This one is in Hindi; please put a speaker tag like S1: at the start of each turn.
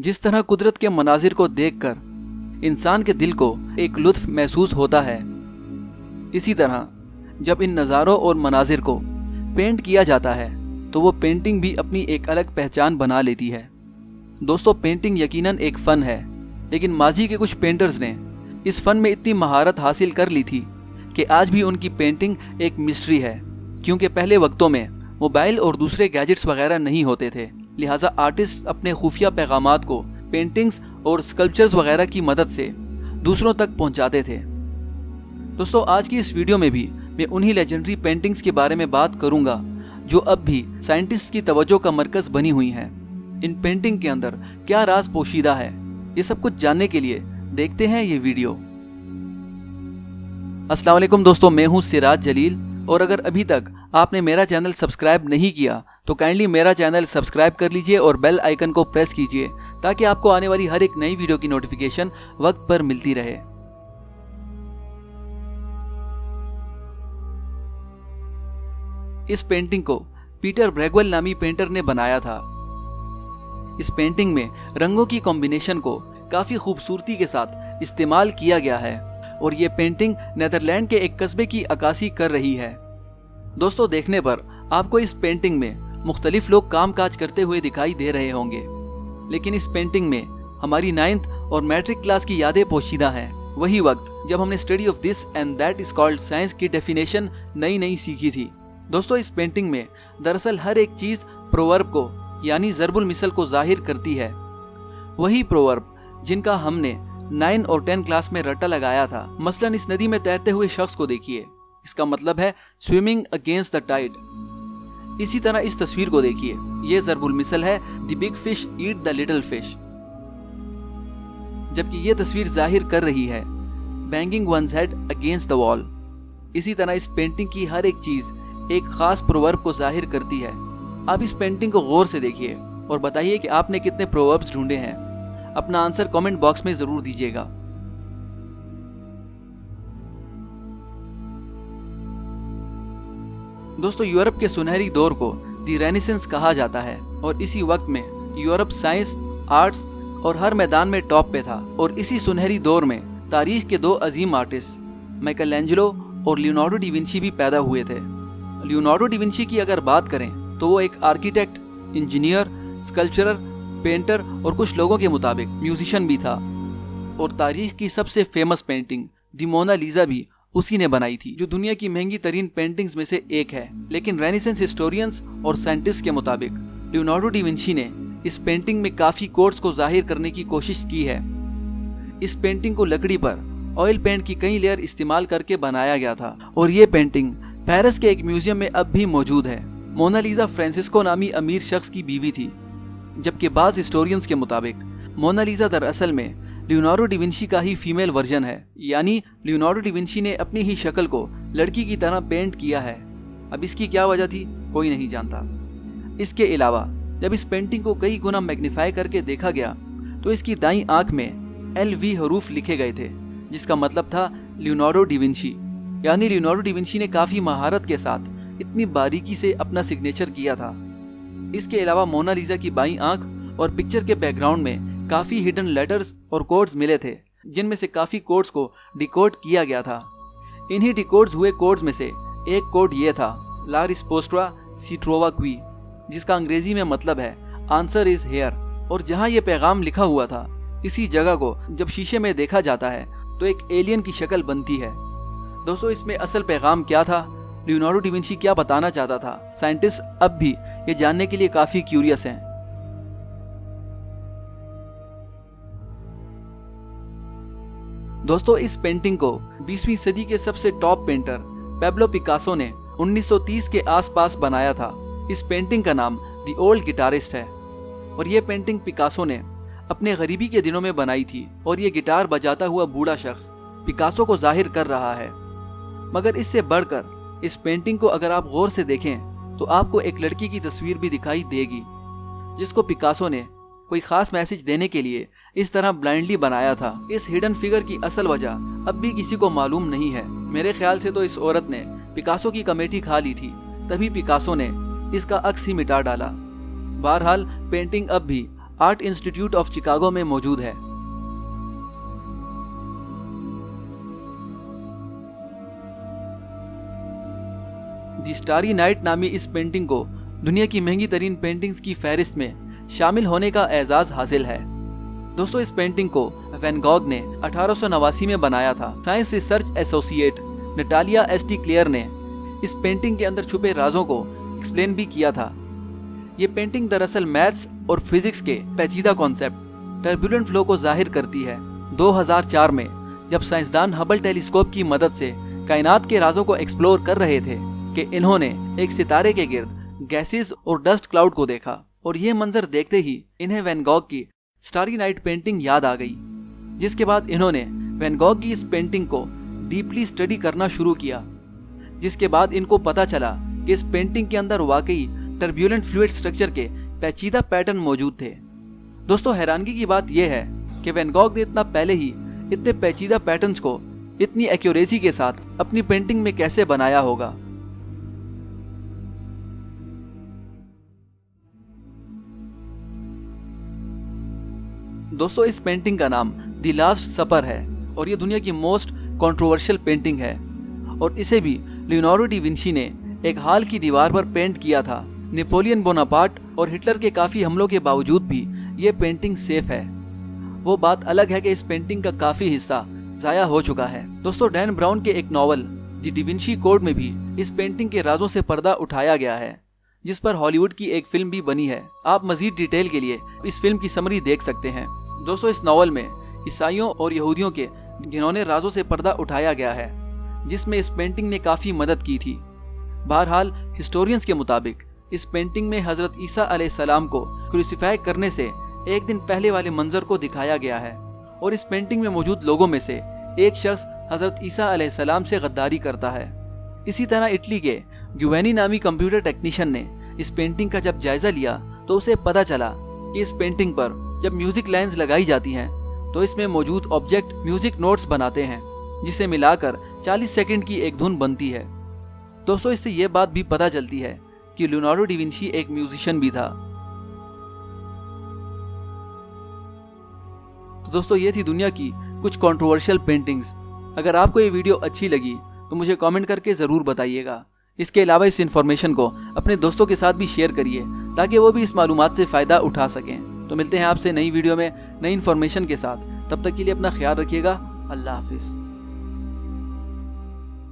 S1: जिस तरह कुदरत के मनाजिर को देखकर इंसान के दिल को एक लुत्फ महसूस होता है, इसी तरह जब इन नज़ारों और मनाजिर को पेंट किया जाता है तो वो पेंटिंग भी अपनी एक अलग पहचान बना लेती है। दोस्तों, पेंटिंग यकीनन एक फ़न है, लेकिन माजी के कुछ पेंटर्स ने इस फ़न में इतनी महारत हासिल कर ली थी कि आज भी उनकी पेंटिंग एक मिस्ट्री है। क्योंकि पहले वक्तों में मोबाइल और दूसरे गैजेट्स वगैरह नहीं होते थे, लिहाजा आर्टिस्ट अपने खुफिया पैगामात को पेंटिंग्स और स्कल्पचर्स वगैरह की मदद से दूसरों तक पहुंचाते थे। दोस्तों, आज की इस वीडियो में भी मैं उन्हीं लेजेंडरी पेंटिंग्स के बारे में बात करूंगा जो अब भी साइंटिस्ट की तवज्जो का मरकज बनी हुई हैं। इन पेंटिंग के अंदर क्या राज पोशीदा है, ये सब कुछ जानने के लिए देखते हैं ये वीडियो। अस्सलाम वालेकुम दोस्तों, मैं हूं सिराज जलील, और अगर अभी तक आपने मेरा चैनल सब्सक्राइब नहीं किया तो काइंडली मेरा चैनल सब्सक्राइब कर लीजिए और बेल आइकन को प्रेस कीजिए ताकि आपको आने वाली हर एक नई वीडियो की नोटिफिकेशन वक्त पर मिलती रहे। इस पेंटिंग को पीटर ब्रैगवेल नामी पेंटर ने बनाया था। इस पेंटिंग में रंगों की कॉम्बिनेशन को काफी खूबसूरती के साथ इस्तेमाल किया गया है और ये पेंटिंग नेदरलैंड के एक कस्बे की अक्कासी कर रही है। दोस्तों, देखने पर आपको इस पेंटिंग में मुख्तलिफ लोग कामकाज करते हुए दिखाई दे रहे होंगे, लेकिन इस पेंटिंग में हमारी 9th और मैट्रिक क्लास की यादें पोशीदा हैं। वही वक्त जब हमने study of this and that is called science की डेफिनेशन नई सीखी थी। दोस्तों, इस पेंटिंग में दरअसल हर एक चीज प्रोवर्ब को यानी ज़रबुल मिसल को जाहिर करती है। वही प्रोवर्ब जिनका हमने 9 और 10 क्लास में रट्टा लगाया था। मसलन इस नदी में तैरते हुए शख्स को देखिए, इसका मतलब है स्विमिंग अगेंस्ट द टाइड। इसी तरह इस तस्वीर को देखिए, ये ज़रबुल मिसल है the big fish eat the little fish, जबकि ये तस्वीर जाहिर कर रही है banging one's head against the wall. इसी तरह इस पेंटिंग की हर एक चीज एक खास प्रोवर्ब को जाहिर करती है। आप इस पेंटिंग को गौर से देखिए और बताइए कि आपने कितने प्रोवर्ब्स ढूंढे हैं। अपना आंसर कमेंट बॉक्स में जरूर दीजिएगा। दोस्तों, यूरोप के सुनहरी दौर को दी रेनेसेंस कहा जाता है और इसी वक्त में यूरोप साइंस, आर्ट्स और हर मैदान में टॉप पे था। और इसी सुनहरी दौर में तारीख के दो अजीम आर्टिस्ट माइकल एंजेलो और लियोनार्डो डी विंची भी पैदा हुए थे। लियोनार्डो डी विंची की अगर बात करें तो वो एक आर्किटेक्ट, इंजीनियर, स्कल्पचरर, पेंटर और कुछ लोगों के मुताबिक म्यूजिशियन भी था। और तारीख की सबसे फेमस पेंटिंग दी मोना लीजा भी उसी ने बनाई थी, जो दुनिया की महंगी तरीन पेंटिंग्स में से एक है। लेकिन रेनेसेंस हिस्टोरियंस और साइंटिस्ट के मुताबिक लियोनार्डो डी विंची ने इस पेंटिंग में काफी कोड्स को जाहिर करने की कोशिश की है। इस पेंटिंग को लकड़ी पर ऑयल पेंट की कई लेयर इस्तेमाल करके बनाया गया था और ये पेंटिंग पेरिस के एक म्यूजियम में अब भी मौजूद है। मोनालिसा फ्रांसिस्को नामी अमीर शख्स की बीवी थी, जबकि बाज हिस्टोरियंस के मुताबिक मोनालिसा दरअसल में लियोनार्डो डी विंची का ही फीमेल वर्जन है, यानी लियोनार्डो डी विंची ने अपनी ही शक्ल को लड़की की तरह पेंट किया है। अब इसकी क्या वजह थी कोई नहीं जानता। इसके अलावा जब इस पेंटिंग को कई गुना मैग्नीफाई करके देखा गया तो इसकी दाईं आंख में LV हरूफ लिखे गए थे, जिसका मतलब था लियोनार्डो डी विंची। यानी लियोनार्डो डी विंची ने काफी महारत के साथ इतनी बारीकी से अपना सिग्नेचर किया था। इसके अलावा मोनालिसा की बाईं आंख और पिक्चर के बैकग्राउंड में काफी हिडन लेटर्स और कोड्स मिले थे, जिनमें से काफी कोड्स को डिकोड किया गया था। इन्हीं डिकोड्स हुए कोड्स में से एक कोड ये था, ला रिस्पोस्ट्रा सी ट्रोवा क्वी, जिसका अंग्रेजी में मतलब है आंसर इज हेयर। और जहां ये पैगाम लिखा हुआ था, इसी जगह को जब शीशे में देखा जाता है तो एक एलियन की शक्ल बनती है। दोस्तों, इसमें असल पैगाम क्या था, लियोनार्डो डी विंची क्या बताना चाहता था, साइंटिस्ट अब भी ये जानने के लिए काफी क्यूरियस हैं। दोस्तों, इस पेंटिंग को 20वीं सदी के सबसे टॉप पेंटर पैब्लो पिकासो ने 1930 के आसपास बनाया था। इस पेंटिंग का नाम द ओल्ड गिटारिस्ट है और ये पेंटिंग पिकासो ने अपने गरीबी के दिनों में बनाई थी और ये गिटार बजाता हुआ बूढ़ा शख्स पिकासो को जाहिर कर रहा है। मगर इससे बढ़कर इस पेंटिंग को अगर आप गौर से देखें तो आपको एक लड़की की तस्वीर भी दिखाई देगी, जिसको पिकासो ने कोई खास मैसेज देने के लिए इस तरह ब्लाइंडली बनाया था। इस हिडन फिगर की असल वजह अब भी किसी को मालूम नहीं है। मेरे ख्याल से तो इस औरत ने पिकासो की कमेटी खा ली थी, तभी पिकासो ने इसका अक्स ही मिटा डाला। बहरहाल पेंटिंग अब भी आर्ट इंस्टीट्यूट ऑफ शिकागो में मौजूद है। दी स्टारी नाइट नामी इस पेंटिंग को दुनिया की महंगी तरीन पेंटिंग्स की फहरिस्त में शामिल होने का एजाज हासिल है। दोस्तों, इस पेंटिंग को वैन गॉग ने 1889 में बनाया था। Science research associate Natalia S T. Clair ने इस पेंटिंग के अंदर छुपे राजों को एक्सप्लेन भी किया था। ये पेंटिंग दरअसल मैथ्स और फिजिक्स के पेचीदा कॉन्सेप्ट टर्बुलेंट फ्लो को जाहिर करती है। 2004 में जब साइंसदान हबल टेलीस्कोप की मदद से कायनात के राजों को एक्सप्लोर कर रहे थे कि इन्होंने एक सितारे के गिर्द गैसेस और डस्ट क्लाउड को देखा, और ये मंजर देखते ही इन्हें वैन गॉग की स्टारी नाइट पेंटिंग याद आ गई। जिसके बाद इन्होंने वैन गॉग की इस पेंटिंग को डीपली स्टडी करना शुरू किया, जिसके बाद इनको पता चला कि इस पेंटिंग के अंदर वाकई टर्बुलेंट फ्लूइड स्ट्रक्चर के पेचीदा पैटर्न मौजूद थे। दोस्तों, हैरानगी की बात यह है कि वैन गॉग ने इतना पहले ही इतने पेचीदा पैटर्न्स को इतनी एक्यूरेसी के साथ अपनी पेंटिंग में कैसे बनाया होगा। दोस्तों, इस पेंटिंग का नाम द लास्ट सपर है और ये दुनिया की मोस्ट कंट्रोवर्शियल पेंटिंग है, और इसे भी लियोनार्डो डी विंची ने एक हाल की दीवार पर पेंट किया था। नेपोलियन बोनापार्ट और हिटलर के काफी हमलों के बावजूद भी ये पेंटिंग सेफ है। वो बात अलग है कि इस पेंटिंग का काफी हिस्सा जाया हो चुका है। दोस्तों, डैन ब्राउन के एक नॉवल द डिविंची कोड में भी इस पेंटिंग के राजों से पर्दा उठाया गया है, जिस पर हॉलीवुड की एक फिल्म भी बनी है। आप मजीद डिटेल के लिए इस फिल्म की समरी देख सकते हैं। दोस्तों, इस नॉवल में ईसाइयों और यहूदियों के घिनौने राजों से पर्दा उठाया गया है, जिसमें इस पेंटिंग ने काफी मदद की थी। बहरहाल, हिस्टोरियंस के मुताबिक इस पेंटिंग में हजरत ईसा अलैहिस्सलाम को क्रूसिफाई करने से एक दिन पहले वाले मंजर को दिखाया गया है, और इस पेंटिंग में मौजूद लोगों में से एक शख्स हजरत ईसा अलैहिस्सलाम से गद्दारी करता है। इसी तरह इटली के ग्युवेनी नामी कंप्यूटर टेक्नीशियन ने इस पेंटिंग का जब जायजा लिया तो उसे पता चला कि इस पेंटिंग पर जब म्यूजिक लाइंस लगाई जाती हैं तो इसमें मौजूद ऑब्जेक्ट म्यूजिक नोट्स बनाते हैं, जिसे मिलाकर 40 सेकंड की एक धुन बनती है। दोस्तों, इससे ये बात भी पता चलती है कि लियोनार्डो डी विंची एक म्यूजिशियन भी था। तो दोस्तों, ये थी दुनिया की कुछ कंट्रोवर्शियल पेंटिंग्स। अगर आपको ये वीडियो अच्छी लगी तो मुझे कमेंट करके ज़रूर बताइएगा। इसके अलावा इस इन्फॉर्मेशन को अपने दोस्तों के साथ भी शेयर करिए ताकि वो भी इस मालूमात से फ़ायदा उठा सकें। तो मिलते हैं आपसे नई वीडियो में नई इन्फॉर्मेशन के साथ। तब तक के लिए अपना ख्याल रखिएगा। अल्लाह हाफिज़।